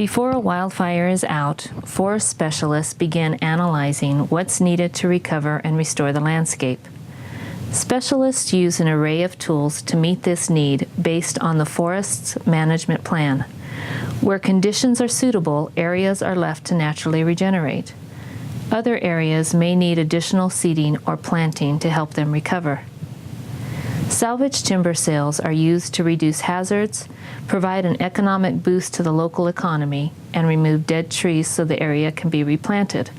Before a wildfire is out, forest specialists begin analyzing what's needed to recover and restore the landscape. Specialists use an array of tools to meet this need based on the forest's management plan. Where conditions are suitable, areas are left to naturally regenerate. Other areas may need additional seeding or planting to help them recover. Salvage timber sales are used to reduce hazards, provide an economic boost to the local economy, and remove dead trees so the area can be replanted.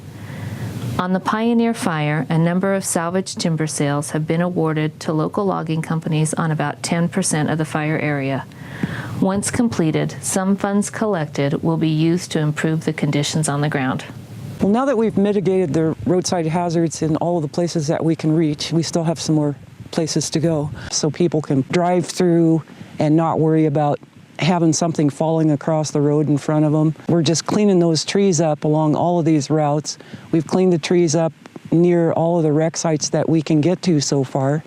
On the Pioneer Fire, a number of salvage timber sales have been awarded to local logging companies on about 10% of the fire area. Once completed, some funds collected will be used to improve the conditions on the ground. Well, now that we've mitigated the roadside hazards in all of the places that we can reach, we still have some more places to go, so people can drive through and not worry about having something falling across the road in front of them. We're just cleaning those trees up along all of these routes. We've cleaned the trees up near all of the wreck sites that we can get to so far,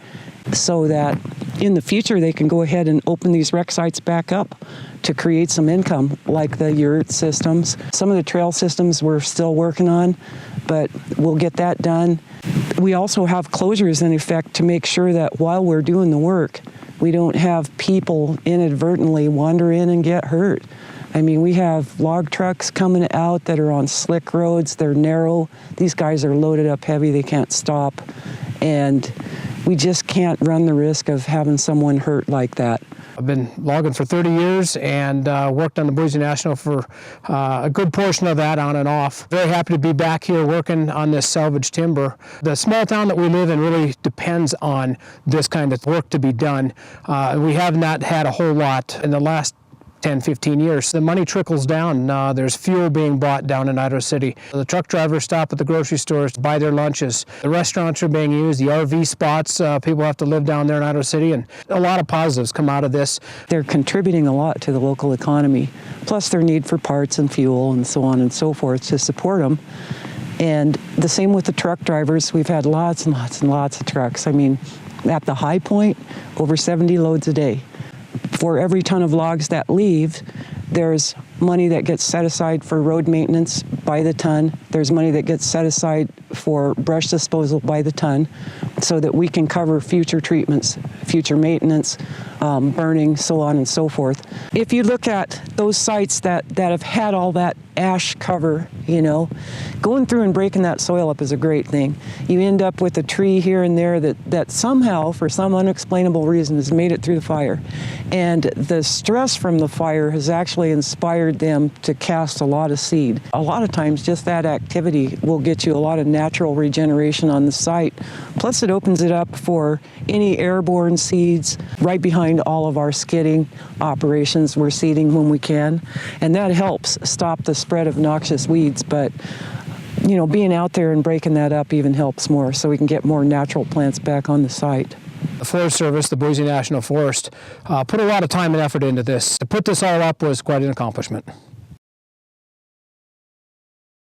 so that in the future they can go ahead and open these wreck sites back up to create some income, like the yurt systems. Some of the trail systems we're still working on, but we'll get that done. We also have closures in effect to make sure that while we're doing the work, we don't have people inadvertently wander in and get hurt. I mean, we have log trucks coming out that are on slick roads, they're narrow. These guys are loaded up heavy, they can't stop. And we just can't run the risk of having someone hurt like that. I've been logging for 30 years and worked on the Boise National for a good portion of that on and off. Very happy to be back here working on this salvage timber. The small town that we live in really depends on this kind of work to be done. We have not had a whole lot in the last 10, 15 years. The money trickles down. There's fuel being bought down in Idaho City. The truck drivers stop at the grocery stores to buy their lunches. The restaurants are being used, the RV spots, people have to live down there in Idaho City, and a lot of positives come out of this. They're contributing a lot to the local economy, plus their need for parts and fuel and so on and so forth to support them. And the same with the truck drivers. We've had lots and lots and lots of trucks. I mean, at the high point, over 70 loads a day. For every ton of logs that leave, there's money that gets set aside for road maintenance by the ton. There's money that gets set aside for brush disposal by the ton, so that we can cover future treatments, future maintenance, burning, so on and so forth. If you look at those sites that have had all that ash cover, you know, going through and breaking that soil up is a great thing. You end up with a tree here and there that somehow, for some unexplainable reason, has made it through the fire. And the stress from the fire has actually inspired them to cast a lot of seed. A lot of times just that activity will get you a lot of natural regeneration on the site. Plus it opens it up for any airborne seeds. Right behind all of our skidding operations, we're seeding when we can. And that helps stop the spread of noxious weeds. But you know, being out there and breaking that up even helps more, so we can get more natural plants back on the site. The Forest Service, the Boise National Forest, put a lot of time and effort into this. To put this all up was quite an accomplishment.